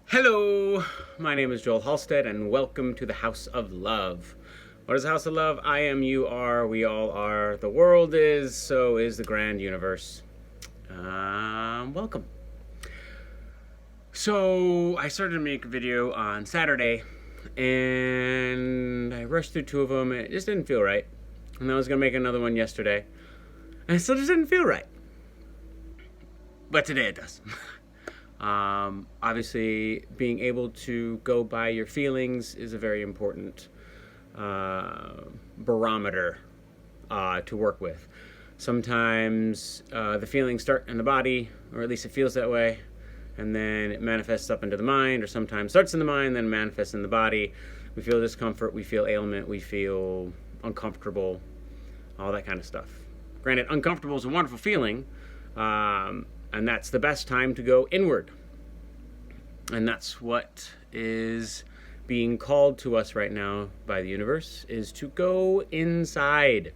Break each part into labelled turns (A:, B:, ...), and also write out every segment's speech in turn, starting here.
A: Hello, my name is Joel Halstead, and welcome to the House of Love. What is the House of Love? I am, you are, we all are, the world is, so is the grand universe. Welcome. So, I started to make a video on Saturday, and I rushed through two of them, and it just didn't feel right. And I was going to make another one yesterday, and it still just didn't feel right. But today it does. Obviously, being able to go by your feelings is a very important barometer to work with. Sometimes the feelings start in the body, or at least it feels that way, and then it manifests up into the mind, or sometimes starts in the mind, then manifests in the body. We feel discomfort, we feel ailment, we feel uncomfortable, all that kind of stuff. Granted, uncomfortable is a wonderful feeling, and that's the best time to go inward. And that's what is being called to us right now by the universe, is to go inside.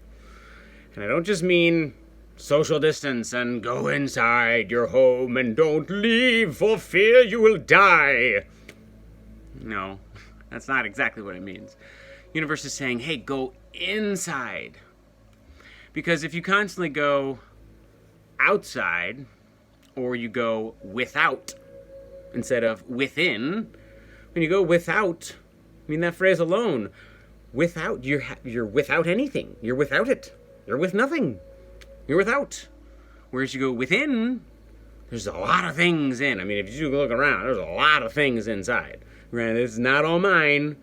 A: And I don't just mean social distance and go inside your home and don't leave for fear you will die. No, that's not exactly what it means. Universe is saying, hey, go inside. Because if you constantly go outside, or you go without instead of within, when you go without, I mean that phrase alone, without, you're without anything. You're without it. You're with nothing. You're without. Whereas you go within, there's a lot of things in. I mean, if you look around, there's a lot of things inside. Granted, it's not all mine,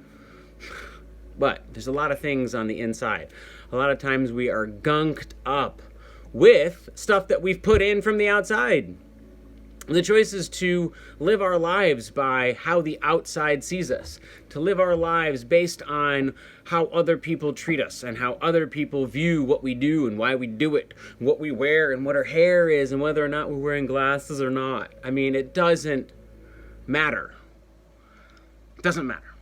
A: but there's a lot of things on the inside. A lot of times we are gunked up with stuff that we've put in from the outside. The choice is to live our lives by how the outside sees us, to live our lives based on how other people treat us and how other people view what we do and why we do it, what we wear and what our hair is and whether or not we're wearing glasses or not. I mean, it doesn't matter. It doesn't matter.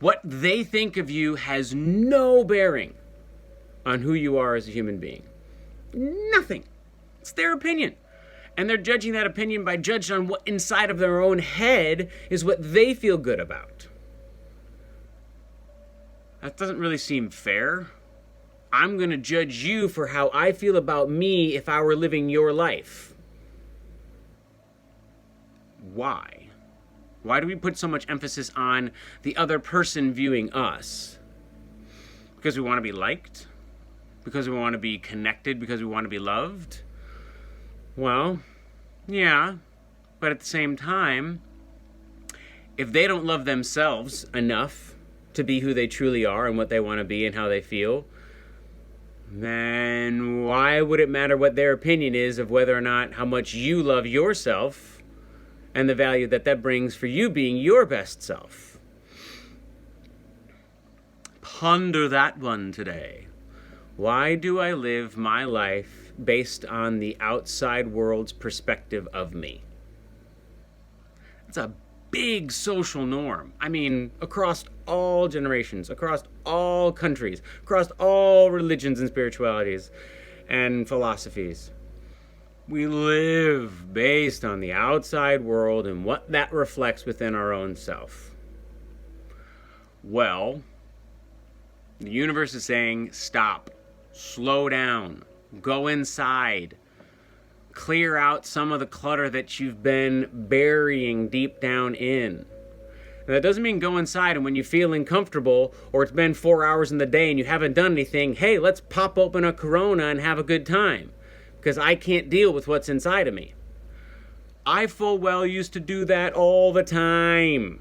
A: What they think of you has no bearing on who you are as a human being. Nothing. It's their opinion. And they're judging that opinion by judging on what inside of their own head is what they feel good about. That doesn't really seem fair. I'm going to judge you for how I feel about me if I were living your life. Why? Why do we put so much emphasis on the other person viewing us? Because we want to be liked? Because we want to be connected? Because we want to be loved? Well, yeah, but at the same time, if they don't love themselves enough to be who they truly are and what they want to be and how they feel, then why would it matter what their opinion is of whether or not how much you love yourself and the value that that brings for you being your best self? Ponder that one today. Why do I live my life based on the outside world's perspective of me? It's a big social norm. I mean, across all generations, across all countries, across all religions and spiritualities and philosophies. We live based on the outside world and what that reflects within our own self. Well, the universe is saying, stop. Slow down, go inside, clear out some of the clutter that you've been burying deep down in. And that doesn't mean go inside and when you feel uncomfortable or it's been 4 hours in the day and you haven't done anything, hey, let's pop open a Corona and have a good time because I can't deal with what's inside of me. I full well used to do that all the time.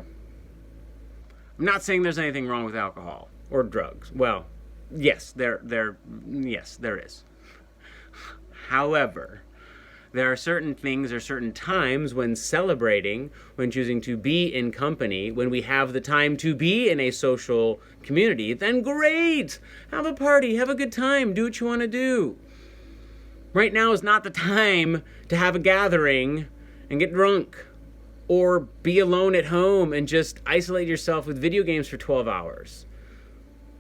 A: I'm not saying there's anything wrong with alcohol or drugs. Well, yes, there is. However, there are certain things or certain times when celebrating, when choosing to be in company, when we have the time to be in a social community, then great! Have a party, have a good time, do what you want to do. Right now is not the time to have a gathering and get drunk or be alone at home and just isolate yourself with video games for 12 hours.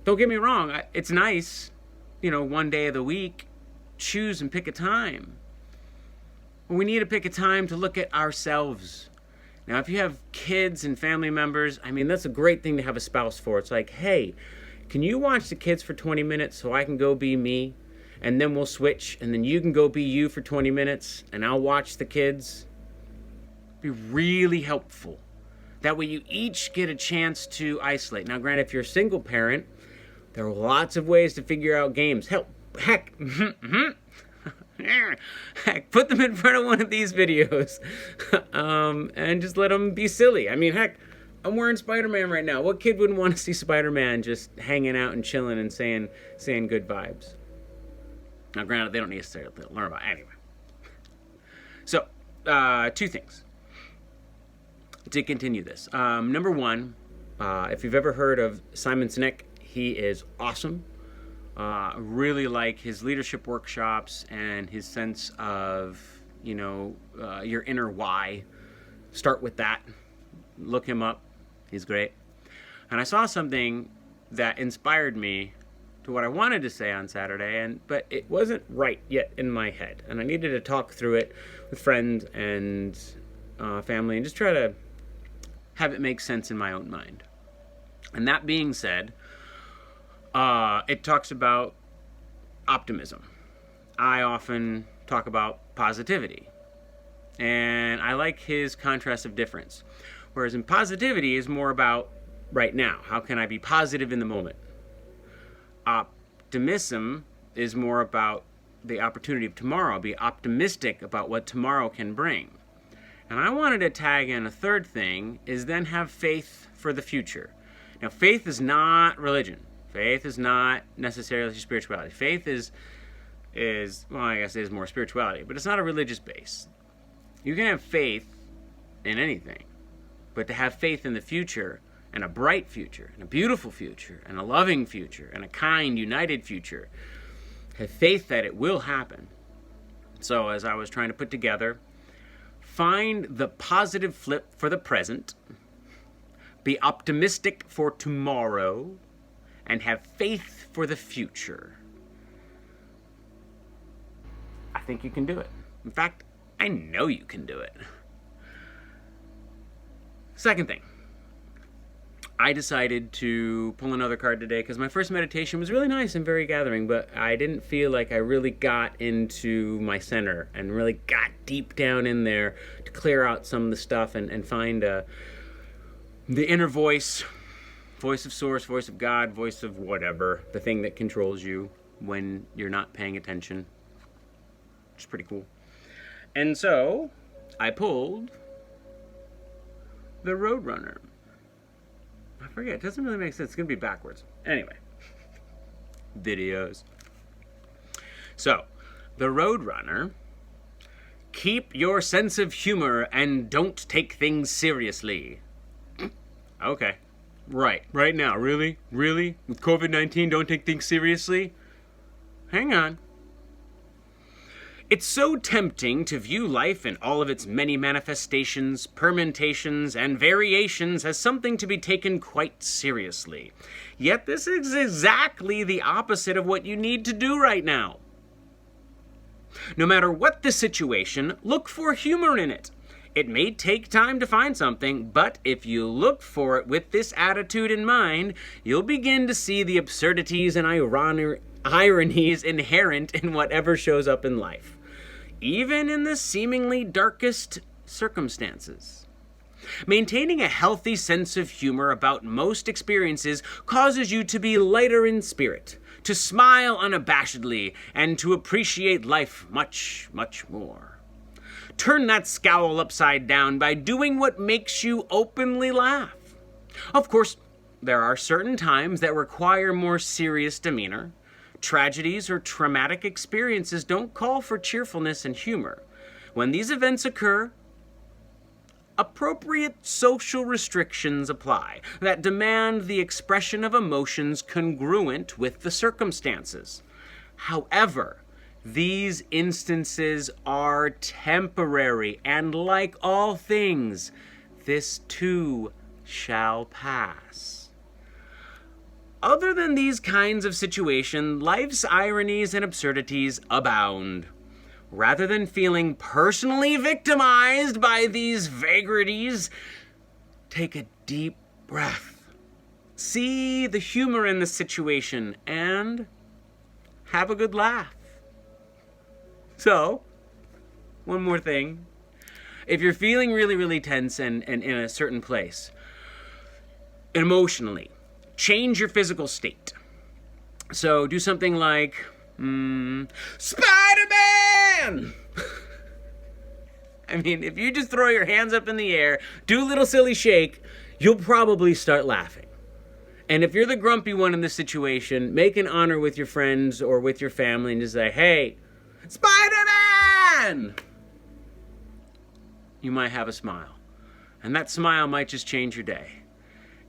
A: Don't get me wrong, it's nice, one day of the week, choose and pick a time. We need to pick a time to look at ourselves Now, if you have kids and family members, I mean, that's a great thing to have a spouse for. It's like, hey, can you watch the kids for 20 minutes so I can go be me? And then we'll switch, and then you can go be you for 20 minutes, and I'll watch the kids. Be really helpful. That way you each get a chance to isolate. Now, granted, if you're a single parent, there are lots of ways to figure out games. Heck, put them in front of one of these videos and just let them be silly. I mean, heck, I'm wearing Spider-Man right now. What kid wouldn't want to see Spider-Man just hanging out and chilling and saying good vibes? Now, granted, they don't necessarily learn about it anyway. So, two things to continue this. Number one, if you've ever heard of Simon Sinek, he is awesome. Really like his leadership workshops and his sense of, your inner why. Start with that. Look him up. He's great. And I saw something that inspired me to what I wanted to say on Saturday, but it wasn't right yet in my head. And I needed to talk through it with friends and family and just try to have it make sense in my own mind. And that being said, it talks about optimism. I often talk about positivity. And I like his contrast of difference. Whereas in positivity is more about right now. How can I be positive in the moment? Optimism is more about the opportunity of tomorrow. Be optimistic about what tomorrow can bring. And I wanted to tag in a third thing, is then have faith for the future. Now, faith is not religion. Faith is not necessarily spirituality. Faith is well, I guess it is more spirituality, but it's not a religious base. You can have faith in anything, but to have faith in the future, and a bright future, and a beautiful future, and a loving future, and a kind, united future, have faith that it will happen. So as I was trying to put together, find the positive flip for the present, be optimistic for tomorrow, and have faith for the future. I think you can do it. In fact, I know you can do it. Second thing, I decided to pull another card today because my first meditation was really nice and very gathering, but I didn't feel like I really got into my center and really got deep down in there to clear out some of the stuff and find the inner voice of source, voice of God, voice of whatever, the thing that controls you when you're not paying attention. Which is pretty cool. And so I pulled the Roadrunner. I forget, it doesn't really make sense. It's going to be backwards. Anyway. Videos. So, the Roadrunner. Keep your sense of humor and don't take things seriously. Okay. Right now. Really? With COVID-19, don't take things seriously? Hang on. It's so tempting to view life in all of its many manifestations, permutations, and variations as something to be taken quite seriously. Yet this is exactly the opposite of what you need to do right now. No matter what the situation, look for humor in it. It may take time to find something, but if you look for it with this attitude in mind, you'll begin to see the absurdities and ironies inherent in whatever shows up in life, even in the seemingly darkest circumstances. Maintaining a healthy sense of humor about most experiences causes you to be lighter in spirit, to smile unabashedly, and to appreciate life much, much more. Turn that scowl upside down by doing what makes you openly laugh. Of course, there are certain times that require more serious demeanor. Tragedies or traumatic experiences don't call for cheerfulness and humor. When these events occur, appropriate social restrictions apply that demand the expression of emotions congruent with the circumstances. However, these instances are temporary, and like all things, this too shall pass. Other than these kinds of situations, life's ironies and absurdities abound. rather than feeling personally victimized by these vagaries, take a deep breath. See the humor in the situation and have a good laugh. So, one more thing. If you're feeling really, really tense and in a certain place, emotionally, change your physical state. So do something like, Spider-Man! I mean, if you just throw your hands up in the air, do a little silly shake, you'll probably start laughing. And if you're the grumpy one in this situation, make an honor with your friends or with your family and just say, hey, Spider-Man! You might have a smile. And that smile might just change your day.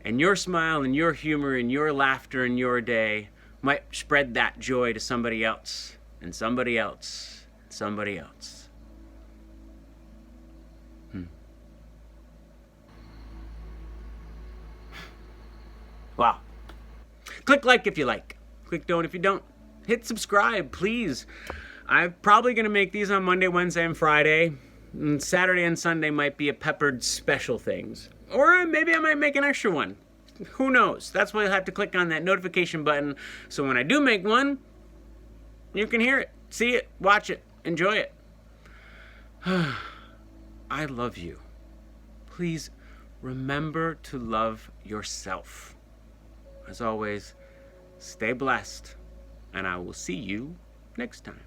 A: And your smile and your humor and your laughter in your day might spread that joy to somebody else, and somebody else, and somebody else. Wow. Click like if you like. Click don't if you don't. Hit subscribe, please. I'm probably going to make these on Monday, Wednesday, and Friday. And Saturday and Sunday might be a peppered special things. Or maybe I might make an extra one. Who knows? That's why you'll have to click on that notification button. So when I do make one, you can hear it, see it, watch it, enjoy it. I love you. Please remember to love yourself. As always, stay blessed, and I will see you next time.